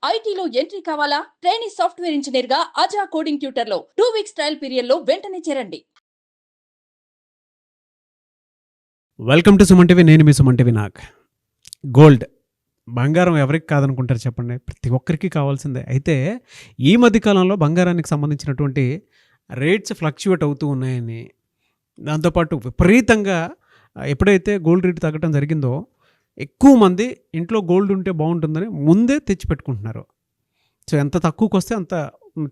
ఐటీలో ఎంట్రీ కావాలా? Trainee software engineer గా అజా కోడింగ్ ట్యూటర్ లో 2 వీక్స్ ట్రయల్ పీరియడ్ లో వెంటనే చేరండి. Welcome to Suman TV. నేను మీ సుమన్ టీవీ. గోల్డ్ బంగారం ఎవరికి కాదనుకుంటారు చెప్పండి? ప్రతి ఒక్కరికి కావాల్సిందే. అయితే ఈ మధ్యకాలంలో బంగారానికి సంబంధించినటువంటి రేట్స్ ఫ్లక్చువేట్ అవుతూ ఉన్నాయని, దాంతోపాటు విపరీతంగా ఎప్పుడైతే గోల్డ్ రేట్ తగ్గడం జరిగిందో ఎక్కువ మంది ఇంట్లో గోల్డ్ ఉంటే బాగుంటుందని ముందే తెచ్చిపెట్టుకుంటున్నారు. సో ఎంత తక్కువకి వస్తే అంత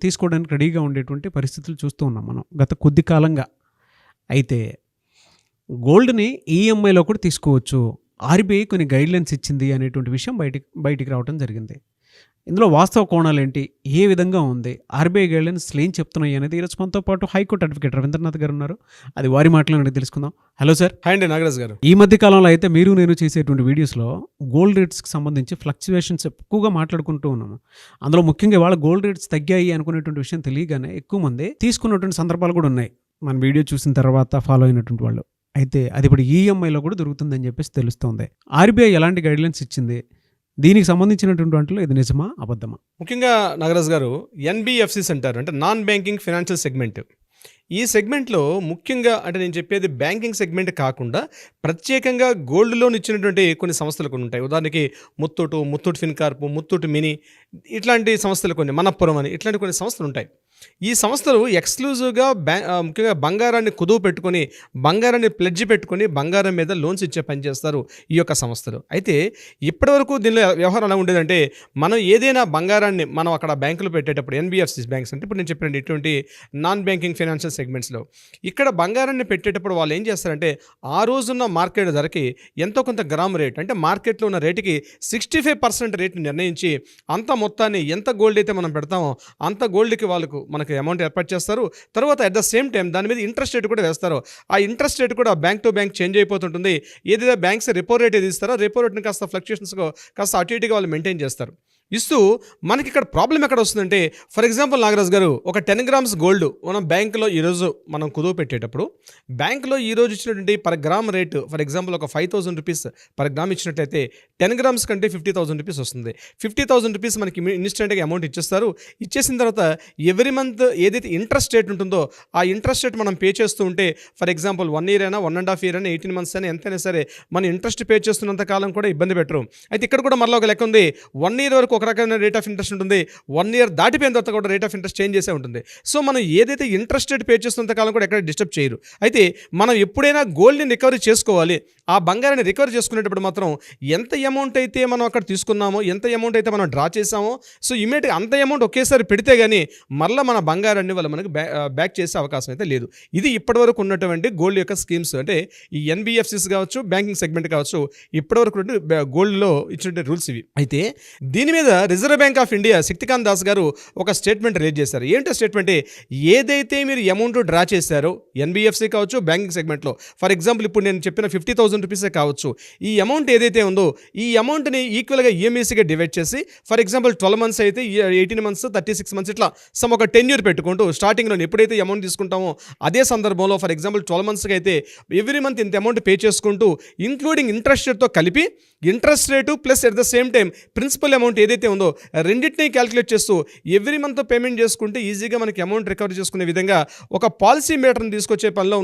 తీసుకోవడానికి రెడీగా ఉండేటువంటి పరిస్థితులు చూస్తూ ఉన్నాం మనం గత కొద్ది కాలంగా. అయితే గోల్డ్ని ఈఎంఐలో కూడా తీసుకోవచ్చు, ఆర్బీఐ కొన్ని గైడ్లైన్స్ ఇచ్చింది అనేటువంటి విషయం బయటికి రావడం జరిగింది. ఇందులో వాస్తవ కోణాలు ఏంటి, ఏ విధంగా ఉంది, ఆర్బీఐ గైడ్లైన్స్ ఏం చెప్తున్నాయి అనేది ఈరోజు మనతో పాటు హైకోర్టు అడ్వకేట్ రవీంద్రనాథ్ గారు ఉన్నారు. అది వారి మాటలను తెలుసుకుందాం. Hello sir. హాయ్ అండి నాగరాజ్ గారు. ఈ మధ్య కాలంలో అయితే నేను చేసేటువంటి వీడియోస్లో గోల్డ్ రేట్స్కి సంబంధించి ఫ్లక్చువేషన్స్ ఎక్కువగా మాట్లాడుకుంటూ ఉన్నాము. అందులో ముఖ్యంగా వాళ్ళ గోల్డ్ రేట్స్ తగ్గాయి అనుకునేటువంటి విషయం తెలియగానే ఎక్కువ మంది తీసుకున్నటువంటి సందర్భాలు కూడా ఉన్నాయి, మన వీడియో చూసిన తర్వాత ఫాలో అయినటువంటి వాళ్ళు. అయితే అది ఇప్పుడు ఈఎంఐలో కూడా దొరుకుతుందని చెప్పేసి తెలుస్తోంది. ఆర్బీఐ ఎలాంటి గైడ్లైన్స్ ఇచ్చింది, దీనికి సంబంధించినటువంటి వాటిలో ఇది నిజమా అబద్ధమా? ముఖ్యంగా నాగరాజ్ గారు, ఎన్బిఎఫ్సిస్ అంటారు, అంటే నాన్ బ్యాంకింగ్ ఫైనాన్షియల్ సెగ్మెంట్. ఈ సెగ్మెంట్లో ముఖ్యంగా అంటే నేను చెప్పేది బ్యాంకింగ్ సెగ్మెంట్ కాకుండా ప్రత్యేకంగా గోల్డ్ లోన్ ఇచ్చినటువంటి కొన్ని సంస్థలు కొన్ని ఉంటాయి. ఉదాహరణకి ముత్తూట్ ఫిన్కార్ప్, ముత్తూట్ మినీ, ఇట్లాంటి సంస్థలు కొన్ని, మనప్పురం అని, ఇట్లాంటి కొన్ని సంస్థలు ఉంటాయి. ఈ సంస్థలు ఎక్స్క్లూజివ్గా ముఖ్యంగా బంగారాన్ని కుదువు పెట్టుకొని, బంగారాన్ని ప్లెడ్జ్ పెట్టుకొని బంగారం మీద లోన్స్ ఇచ్చే పని చేస్తారు ఈ యొక్క సంస్థలు. అయితే ఇప్పటివరకు దీనిలో వ్యవహారం ఎలా ఉండేదంటే, మనం ఏదైనా బంగారాన్ని మనం అక్కడ బ్యాంకులో పెట్టేటప్పుడు, ఎన్బిఎఫ్సిస్ బ్యాంక్స్ అంటే ఇప్పుడు నేను చెప్పిన ఇటువంటి నాన్ బ్యాంకింగ్ ఫైనాన్షియల్ సెగ్మెంట్స్లో ఇక్కడ బంగారాన్ని పెట్టేటప్పుడు వాళ్ళు ఏం చేస్తారంటే, ఆ రోజున్న మార్కెట్ ధరకి ఎంతో కొంత గ్రామ్ రేట్, అంటే మార్కెట్లో ఉన్న రేటుకి 65% రేట్ని నిర్ణయించి అంత మొత్తాన్ని ఎంత గోల్డ్ అయితే మనం పెడతామో అంత గోల్డ్కి మనకి అమౌంట్ ఏర్పాటు చేస్తారు. తర్వాత అట్ ద సేమ్ టైం దాని మీద ఇంట్రెస్ట్ రేట్ కూడా వేస్తారు. ఆ ఇంట్రెస్ట్ రేట్ కూడా బ్యాంక్ టు బ్యాంక్ చేంజ్ అయిపోతుంటుంది. ఏదైతే బ్యాంక్స్ రెపో రేట్ ఏది ఇస్తారో రెపో రేట్ని కాస్త ఫ్లక్చుయేషన్స్గా కాస్త అటు ఇటుగా వాళ్ళు మెయింటైన్ చేస్తారు. ఇస్తూ మనకి ఇక్కడ ప్రాబ్లం ఎక్కడ వస్తుందంటే, ఫర్ ఎగ్జాంపుల్ నాగరాజ్ గారు, ఒక 10 గ్రామ్స్ గోల్డ్ మనం బ్యాంకులో ఈరోజు మనం కుదువు పెట్టేటప్పుడు బ్యాంకులో ఈరోజు ఇచ్చినటువంటి per gram rate for example ఒక 5,000 రూపీస్ పర్ గ్రామ్ ఇచ్చినట్లయితే 10 గ్రామ్స్ కంటే 50,000 రూపీస్ వస్తుంది. 50,000 రూపీస్ మనకి ఇన్స్టెంట్గా అమౌంట్ ఇచ్చేస్తారు. ఇచ్చేసిన తర్వాత ఎవ్రీ మంత్ ఏదైతే ఇంట్రెస్ట్ రేట్ ఉంటుందో ఆ ఇంట్రెస్ట్ రేట్ మనం పే చేస్తూ ఉంటే, ఫర్ ఎగ్జాంపుల్ 1 year అయినా 1.5 year అయినా 18 months అయినా ఎంతైనా సరే మనం ఇంట్రెస్ట్ పే చేస్తున్నంత కాలం కూడా ఇబ్బంది పెట్టరు. అయితే ఇక్కడ కూడా మళ్ళీ ఒక లెక్క ఉంది. 1 year వరకు ఒక రకమైన రేట్ ఆఫ్ ఇంట్రెస్ట్ ఉంటుంది, 1 year దాటిపోయిన తర్వాత కూడా రేట్ ఆఫ్ ఇంట్రెస్ట్ చేంజ్ చేసే ఉంటుంది. సో మనం ఏదైతే ఇంట్రెస్ట్ రేట్ పే చేస్తున్నంత కాలం కూడా ఎక్కడ డిస్టర్బ్ చేయరు. అయితే మనం ఎప్పుడైనా గోల్డ్ని రికవరీ చేసుకోవాలి, ఆ బంగారాన్ని రికవరీ చేసుకునేటప్పుడు మాత్రం ఎంత అమౌంట్ అయితే మనం అక్కడ తీసుకున్నామో, ఎంత అమౌంట్ అయితే మనం డ్రా చేసామో, సో ఇమీడియట్గా అంత అమౌంట్ ఒకేసారి పెడితే కానీ మళ్ళీ మన బంగారాన్ని వాళ్ళు మనకి బ్యాక్ చేసే అవకాశం అయితే లేదు. ఇది ఇప్పటివరకు ఉన్నటువంటి గోల్డ్ యొక్క స్కీమ్స్, అంటే ఈ ఎన్బిఎఫ్సిస్ కావచ్చు, బ్యాంకింగ్ సెగ్మెంట్ కావచ్చు, ఇప్పటివరకు గోల్డ్లో ఇచ్చినటువంటి రూల్స్ ఇవి. అయితే దీని మీద reserve Bank of India Shaktikant Das గారు ఒక స్టేట్మెంట్ రిలీజ్ చేశారు. ఏంటో స్టేట్మెంట్, ఏదైతే మీరు అమౌంట్ డ్రా చేశారో ఎన్బిఎఫ్సి కావచ్చు, బ్యాంకింగ్ సెగ్మెంట్లో, ఫర్ ఎగ్జాంపుల్ ఇప్పుడు నేను చెప్పిన 50,000 రూపీసే కావచ్చు, ఈ అమౌంట్ ఏదైతే ఉందో ఈ అమౌంట్ని ఈక్వల్గా ఈఎంఐసీగా డివైడ్ చేసి, ఫర్ ఎగ్జాంపుల్ 12 months అయితే 18 months, 36 months, ఇట్లా ఒక టెన్యూర్ పెట్టుకుంటూ స్టార్టింగ్లో ఎప్పుడైతే అమౌంట్ తీసుకుంటామో అదే సందర్భంలో ఫర్ ఎగ్జాంపుల్ 12 monthsకి అయితే ఎవ్రీ మంత్ ఇంత అమౌంట్ పే చేసుకుంటూ ఇంక్లూడింగ్ ఇంట్రెస్ట్ రేట్తో కలిపి interest rate plus at the same time principal amount ఏదైతే ఉందో రెండింటినీ క్యాలిక్యులేట్ చేస్తూ ఎవ్రీ మంత్ పేమెంట్ చేసుకుంటే ఈజీగా మనకి అమౌంట్ రికవరీ చేసుకునే విధంగా ఒక పాలసీ మేటర్ని తీసుకొచ్చే పనిలో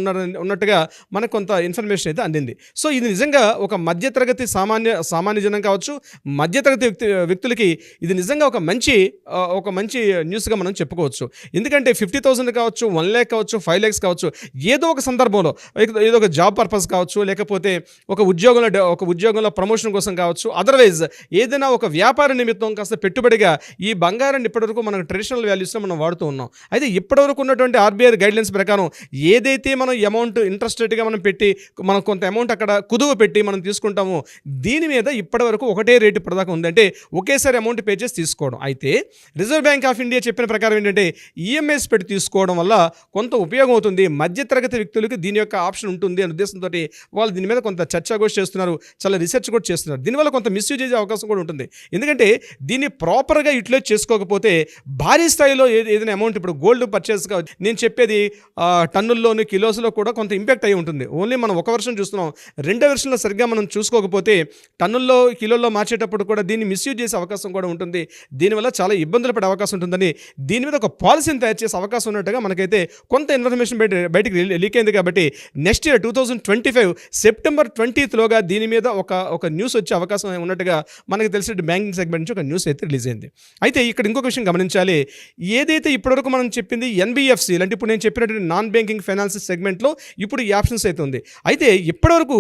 ఉన్నట్టుగా మనకు కొంత ఇన్ఫర్మేషన్ అయితే అందింది. సో ఇది నిజంగా ఒక మధ్యతరగతి సామాన్య జనం కావచ్చు, మధ్యతరగతి వ్యక్తులకి ఇది నిజంగా ఒక మంచి న్యూస్గా మనం చెప్పుకోవచ్చు. ఎందుకంటే 50,000 కావచ్చు, 1 lakh కావచ్చు, 5 lakhs కావచ్చు, ఏదో ఒక సందర్భంలో ఏదో ఒక జాబ్ పర్పస్ కావచ్చు, లేకపోతే ఒక ఉద్యోగంలో ప్రమోషన్ కోసం కావచ్చు, అదర్వైజ్ ఏదైనా ఒక వ్యాపార నిమిత్తం కాస్త పెట్టుబడిగా ఈ బంగారాన్ని ఇప్పటివరకు మనం ట్రెడిషనల్ వాల్యూస్లో మనం వాడుతూ ఉన్నాం. అయితే ఇప్పటివరకు ఉన్నటువంటి ఆర్బీఐ గైడ్లైన్స్ ప్రకారం ఏదైతే మనం అమౌంట్ ఇంట్రెస్ట్ రేట్గా మనం పెట్టి మనం కొంత అమౌంట్ అక్కడ కుదువ పెట్టి మనం తీసుకుంటామో దీని మీద ఇప్పటివరకు ఒకటే రేటు ఇప్పటిదాకా ఉందంటే ఒకేసారి అమౌంట్ పే చేసి తీసుకోవడం. అయితే రిజర్వ్ బ్యాంక్ ఆఫ్ ఇండియా చెప్పిన ప్రకారం ఏంటంటే ఈఎంఐస్ పెట్టి తీసుకోవడం వల్ల కొంత ఉపయోగం అవుతుంది, మధ్యతరగతి వ్యక్తులకి దీని యొక్క ఆప్షన్ ఉంటుంది అనే ఉద్దేశంతో వాళ్ళు దీని మీద కొంత చర్చ కూడా చేస్తున్నారు, చాలా రీసెర్చ్ కూడా చేస్తున్నారు. దీనివల్ల కొంత మిస్యూజ్ అయ్యే అవకాశం కూడా ఉంటుంది. ఎందుకంటే దీన్ని ప్రాపర్గా యూటిలైజ్ చేసుకోకపోతే భారీ స్థాయిలో ఏదైనా అమౌంట్, ఇప్పుడు గోల్డ్ పర్చేస్గా నేను చెప్పేది టన్నుల్లోని కిలోస్లో కూడా కొంత ఇంపాక్ట్ అయి ఉంటుంది. ఓన్లీ మనం ఒక వర్షం చూస్తున్నాం, రెండో వెర్షన్లో సరిగ్గా మనం చూసుకోకపోతే టన్నుల్లో కిలోల్లో మార్చేటప్పుడు కూడా దీన్ని మిస్యూజ్ చేసే అవకాశం కూడా ఉంటుంది. దీనివల్ల చాలా ఇబ్బందులు పడే అవకాశం ఉంటుందని దీని మీద ఒక పాలసీని తయారు చేసే అవకాశం ఉన్నట్టుగా మనకైతే కొంత ఇన్ఫర్మేషన్ బయటికి లీక్ అయింది. కాబట్టి నెక్స్ట్ ఇయర్ 2025 సెప్టెంబర్ 20th దీని మీద ఒక న్యూస్ వచ్చే అవకాశం ఉన్నట్టుగా మనకు తెలిసిన బ్యాంకింగ్ సెగ్మెంట్ నుంచి ఒక న్యూస్ అయితే రిలీజ్ అయింది. అయితే ఇక్కడ ఇంకొక విషయం గమనించాలి. ఏదైతే ఇప్పటివరకు మనం చెప్పింది ఎన్బిఎఫ్సి అంటే ఇప్పుడు నేను చెప్పినటువంటి నాన్ బ్యాంకింగ్ ఫైనాన్స్ సెగ్మెంట్లో ఇప్పుడు ఈ ఆప్షన్స్ అయితే ఉంది. అయితే ఇప్పటివరకు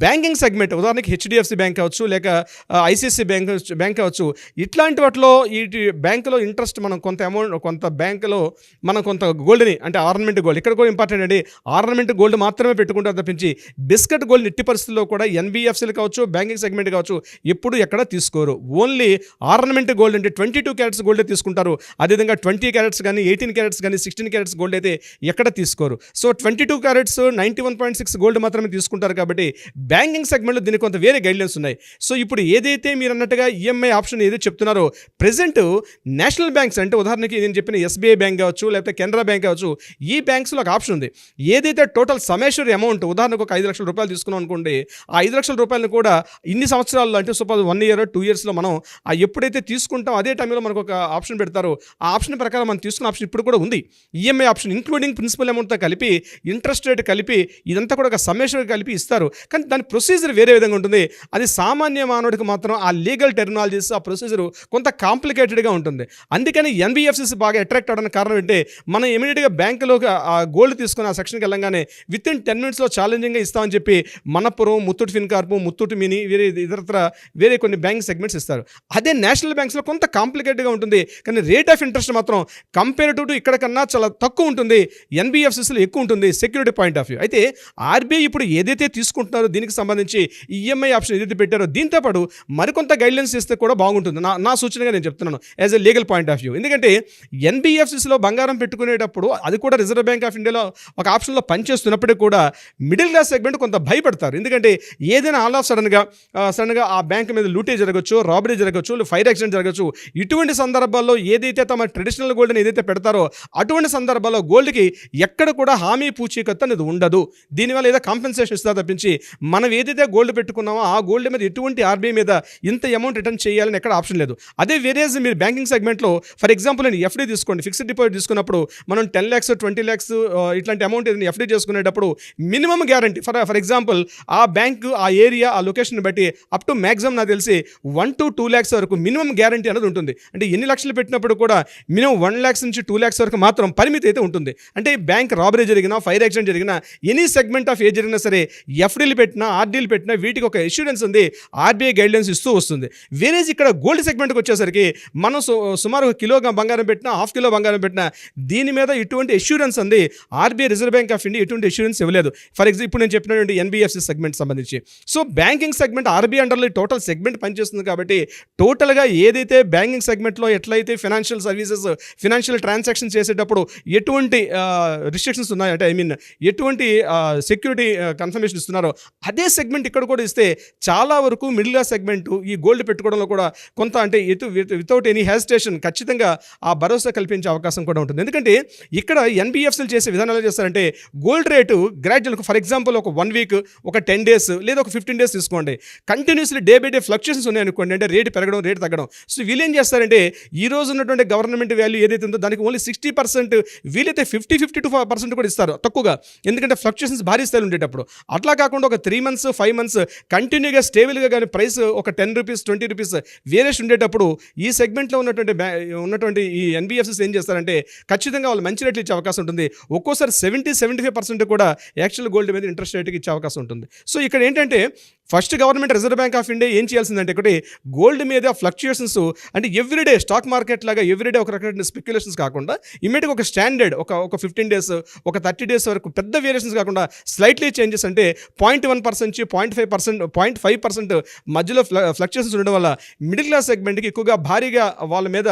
బ్యాంకింగ్ సెగ్మెంట్ ఉదాహరణకి హెచ్డిఎఫ్సి బ్యాంక్ కావచ్చు, లేక ఐసిఐసిఐ బ్యాంక్ కావచ్చు, ఇట్లాంటి వాటిలో ఈ బ్యాంకులో ఇంట్రెస్ట్ మనం కొంత అమౌంట్ కొంత బ్యాంకులో మనం కొంత గోల్డ్ని అంటే ఆర్నమెంట్ గోల్డ్ ఇక్కడ కూడా ఇంపార్టెంట్ అండి. ఆర్నమెంట్ గోల్డ్ మాత్రమే పెట్టుకుంటారు తప్పించి బిస్కెట్ గోల్డ్ ఎట్టి పరిస్థితుల్లో కూడా ఎన్బిఎఫ్సీలు కావచ్చు, బ్యాంకింగ్ సెగ్మెంట్ కావచ్చు ఎప్పుడు ఎక్కడ తీసుకోరు. ఓన్లీ ఆర్నమెంట్ గోల్డ్ అంటే 22 క్యారెట్స్ గోల్డే తీసుకుంటారు. అదేవిధంగా 20 క్యారెట్స్ కానీ 18 క్యారెట్స్ కానీ 16 క్యారెట్స్ గోల్డ్ అయితే ఎక్కడ తీసుకోరు. సో 22 క్యారెట్స్ 91.6 గోల్డ్ మాత్రమే తీసుకుంటారు. కాబట్టి బ్యాంకింగ్ సెగ్మెంట్లో దీనికి కొంత వేరే గైడ్లైన్స్ ఉన్నాయి. సో ఇప్పుడు ఏదైతే మీరు అన్నట్టుగా ఈఎంఐ ఆప్షన్ ఏదైతే చెప్తున్నారో ప్రెజెంట్ నేషనల్ బ్యాంక్స్ అంటే ఉదాహరణకి నేను చెప్పిన ఎస్బీఐ బ్యాంక్ కావచ్చు, లేకపోతే కెనరా బ్యాంక్ కావచ్చు, ఈ బ్యాంక్స్లో ఒక ఆప్షన్ ఉంది. ఏదైతే టోటల్ సమేశ్వరి అమౌంట్ ఉదాహరణకు ఒక 5 లక్షల రూపాయలు తీసుకున్నాం అనుకోండి, ఆ 5 లక్షల రూపాయలను కూడా ఇన్ని సంవత్సరాల్లో అంటే సపోజ్ 1 year 2 yearsలో మనం ఎప్పుడైతే తీసుకుంటాం అదే టైంలో మనకు ఒక ఆప్షన్ పెడతారో ఆ ఆప్షన్ ప్రకారం మనం తీసుకున్న ఆప్షన్ ఇప్పుడు కూడా ఉంది. ఈఎంఐ ఆప్షన్ ఇంక్లూడింగ్ ప్రిన్సిపల్ అమౌంట్తో కలిపి ఇంట్రెస్ట్ రేట్ కలిపి ఇదంతా కూడా ఒక సమేశ్వరి కలిపి ఇస్తారు. కానీ దాని ప్రొసీజర్ వేరే విధంగా ఉంటుంది. అది సామాన్య మానవుడికి మాత్రం ఆ లీగల్ టెర్మినాలజీస్ ఆ ప్రొసీజర్ కొంత కాంప్లికేటెడ్గా ఉంటుంది. అందుకని ఎన్బిఎఫ్సిస్ బాగా అట్రాక్ట్ అవడానికి కారణం ఏంటంటే మనం ఇమీడియట్గా బ్యాంకులోకి ఆ గోల్డ్ తీసుకుని ఆ సెక్షన్కి వెళ్ళంగానే వితిన్ 10 minutesలో ఛాలెంజింగ్గా ఇస్తామని చెప్పి మనపురం, ముత్తూట్ ఫిన్కార్పు, ముత్తూట్ మినీ వేరే కొన్ని బ్యాంక్ సెగ్మెంట్స్ ఇస్తారు. అదే నేషనల్ బ్యాంక్స్లో కొంత కాంప్లికేటెడ్గా ఉంటుంది. కానీ రేట్ ఆఫ్ ఇంట్రెస్ట్ మాత్రం కంపేరిటివ్ టు ఇక్కడ కన్నా చాలా తక్కువ ఉంటుంది. ఎన్బిఎఫ్సిస్లో ఎక్కువ ఉంటుంది సెక్యూరిటీ పాయింట్ ఆఫ్ వ్యూ. అయితే ఆర్బీఐ ఇప్పుడు ఏదైతే తీసుకుంటున్నారో దీనికి సంబంధించి ఈఎంఐ ఆప్షన్ ఏదైతే పెట్టారో దీంతో పాటు మరికొంత గైడ్లైన్స్ ఇస్తే కూడా బాగుంటుంది. నా సూచనగా నేను చెప్తున్నాను as a legal point of view. ఎందుకంటే ఎన్బిఎఫ్సిస్లో బంగారం పెట్టుకునేటప్పుడు అది కూడా రిజర్వ్ బ్యాంక్ ఆఫ్ ఇండియాలో ఒక ఆప్షన్లో పనిచేస్తున్నప్పటికీ కూడా మిడిల్ క్లాస్ సెగ్మెంట్ కొంత భయపడతారు. ఎందుకంటే ఏదైనా ఆల్ ఆఫ్ సడన్గా ఆ బ్యాంక్ మీద లూటే జరగచ్చు, రాబరీ జరగచ్చు, ఫైర్ యాక్సిడెంట్ జరగచ్చు. ఇటువంటి సందర్భాల్లో ఏదైతే తమ ట్రెడిషనల్ గోల్డ్ని ఏదైతే పెడతారో అటువంటి సందర్భాల్లో గోల్డ్కి ఎక్కడ కూడా హామీ పూచీకత్తు అనేది ఉండదు. దీనివల్ల ఏదో కాంపెన్సేషన్ ఇస్తా తప్పించి మనం ఏదైతే గోల్డ్ పెట్టుకున్నామో ఆ గోల్డ్ మీద ఎటువంటి ఆర్బీఐ మీద ఇంత అమౌంట్ రిటర్న్ చేయాలని ఎక్కడ ఆప్షన్ లేదు. అదే వేరేజ్ మీరు బ్యాంకింగ్ సెగ్మెంట్లో ఫర్ ఎగ్జాంపుల్ నేను ఎఫ్డీ తీసుకోండి, ఫిక్స్డ్ డిపాజిట్ తీసుకున్నప్పుడు మనం 10 lakhs 20 lakhs ఇట్లాంటి అమౌంట్ ఏదైనా ఎఫ్డీ చేసుకునేటప్పుడు మినిమం గ్యారంటీ ఫర్ ఎగ్జాంపుల్ ఆ బ్యాంకు ఆ ఏరియా ఆ లొకేషన్ బట్టి అప్ టు మ్యాక్సిమం నాకు తెలిసి 1 to 2 lakhs వరకు మినిమం గ్యారంటీ అనేది ఉంటుంది. అంటే ఎన్ని లక్షలు పెట్టినప్పుడు కూడా మినిమం 1 lakhs నుంచి 2 lakhs వరకు మాత్రం పరిమితి అయితే ఉంటుంది. అంటే బ్యాంక్ రాబరీ జరిగినా, ఫైర్ యాక్సిడెంట్ జరిగినా, ఎనీ సెగ్మెంట్ ఆఫ్ ఏ జరిగినా సరే ఎఫ్డీలు పెట్టినా ఆర్డీలు పెట్టినా వీటికి ఒక ఇన్సూరెన్స్ ఉంది. ఆర్బీఐ గైడ్లైన్స్ ఇస్తూ వస్తుంది. వేరేజ్ ఇక్కడ గోల్డ్ సెగ్మెంట్కి వచ్చేసరికి మనం సుమారు 1 kilo బంగారం పెట్టినా, 1/2 kilo బంగారం పెట్టినా దీని మీద ఇటువంటి ఇన్సూరెన్స్ ఉంది. RBI Reserve Bank of India ఎటువంటి ఇన్సూరెన్స్ ఇవ్వలేదు. ఫర్ ఎగ్జాంపుల్ ఇప్పుడు నేను చెప్పినటువంటి ఎన్బిఎఫ్సి సెగ్మెంట్ సంబంధించి. సో బ్యాంకింగ్ సెగ్మెంట్ ఆర్బీఐ అండర్లో టోటల్ సెగ్మెంట్ పనిచేస్తుంది. కాబట్టి టోటల్గా ఏదైతే బ్యాంకింగ్ సెగ్మెంట్లో ఎట్లయితే ఫైనాన్షియల్ సర్వీసెస్, ఫైనాన్షియల్ ట్రాన్సాక్షన్ చేసేటప్పుడు ఎటువంటి రిస్ట్రిక్షన్స్ ఉన్నాయో అంటే ఎటువంటి సెక్యూరిటీ కన్ఫర్మేషన్ ఇస్తున్నారో అదే సెగ్మెంట్ ఇక్కడ కూడా ఇస్తే చాలా వరకు మిడిల్ క్లాస్ సెగ్మెంట్ ఈ గోల్డ్ పెట్టుకోవడంలో కూడా కొంత అంటే వితౌట్ ఎనీ హెసిటేషన్ ఖచ్చితంగా ఆ భరోసా కల్పించే అవకాశం కూడా ఉంటుంది. ఎందుకంటే ఇక్కడ ఎన్బిఎఫ్సీలు చేసే విధానాలు చేస్తారంటే gold rate gradual for example ఒక 1 week, ఒక 10 days లేదా ఒక 15 days తీసుకోండి. Continuously day by day fluctuations ఉన్నాయనుకోండి, అంటే రేటు పెరగడం రేటు తగ్గడం. సో వీళ్ళు ఏం చేస్తారంటే ఈ రోజు ఉన్నటువంటి గవర్నమెంట్ వాల్యూ ఏదైతే ఉందో దానికి ఓన్లీ 60%, వీలైతే 50-52% కూడా ఇస్తారు తక్కువగా. ఎందుకంటే ఫ్లక్చుయేషన్స్ భారీ స్థాయిలో ఉండేటప్పుడు. అట్లా కాకుండా ఒక 3 months 5 months కంటిన్యూగా స్టేబుల్గా కానీ ప్రైస్ ఒక 10 rupees 20 rupees వేరియేషన్ ఉండేటప్పుడు ఈ సెగ్మెంట్లో ఉన్నటువంటి ఈ ఎన్బిఎఫ్సిస్ ఏం చేస్తారంటే ఖచ్చితంగా వాళ్ళు మంచి రేట్లు ఇచ్చే అవకాశం ఉంటుంది. ఒక్కోసారి 70-75% కూడా యాక్చువల్ గోల్డ్ మీద ఇంట్రెస్ట్ రేట్కి ఇచ్చే అవకాశం ఉంటుంది. సో ఇక్కడ ఏంటంటే first government reserve Bank of India ఏం చేయాల్సిందంటే ఒకటి గోల్డ్ మీద ఫ్లక్చుయేషన్స్ అంటే ఎవ్రీడే స్టాక్ మార్కెట్ లాగా ఎవ్రీడే ఒక రకమైన స్పెక్యులేషన్స్ కాకుండా ఇమ్మీడియట్గా ఒక స్టాండర్డ్ ఒక 15 days, ఒక 30 days వరకు పెద్ద వేరియేషన్స్ కాకుండా స్లైట్లీ చేంజెస్ అంటే 0.1% నుంచి 0.5% మధ్యలో ఫ్లక్చుయేషన్స్ ఉండడం వల్ల మిడిల్ క్లాస్ సెగ్మెంట్కి ఎక్కువగా భారీగా వాళ్ళ మీద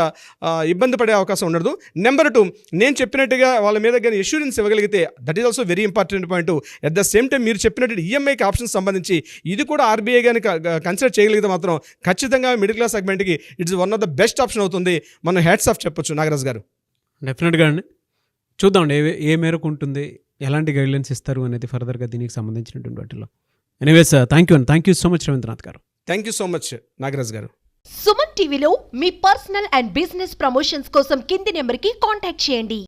ఇబ్బంది పడే అవకాశం ఉండదు. నెంబర్ 2 నేను చెప్పినట్టుగా వాళ్ళ మీద కానీ ఇన్సూరెన్స్ ఇవ్వగలిగితే that is also very important point. At the same time మీరు చెప్పినట్టు ఈఎంఐకి ఆప్షన్స్ సంబంధించి ఇది కూడా ఆర్బీఐ కానీ కన్సిడర్ చేయగలిగితే మాత్రం ఖచ్చితంగా మిడిల్ క్లాస్ సెగ్మెంట్కి it's one of the best option అవుతుంది. మనం హ్యాట్స్ ఆఫ్ చెప్పొచ్చు నాగరాజ్ గారు. డెఫినెట్గా అండి, చూద్దామండి ఏ మేరకు ఉంటుంది, ఎలాంటి గైడ్లైన్స్ ఇస్తారు అనేది ఫర్దర్గా దీనికి సంబంధించినటువంటి వాటిలో. Anyways thank you so much Ravindranath garu. Thank you so much Nagaraj garu. Suman టీవీలో మీ పర్సనల్ అండ్ బిజినెస్ ప్రమోషన్స్ కోసం కింది నెంబర్కి కాంటాక్ట్ చేయండి.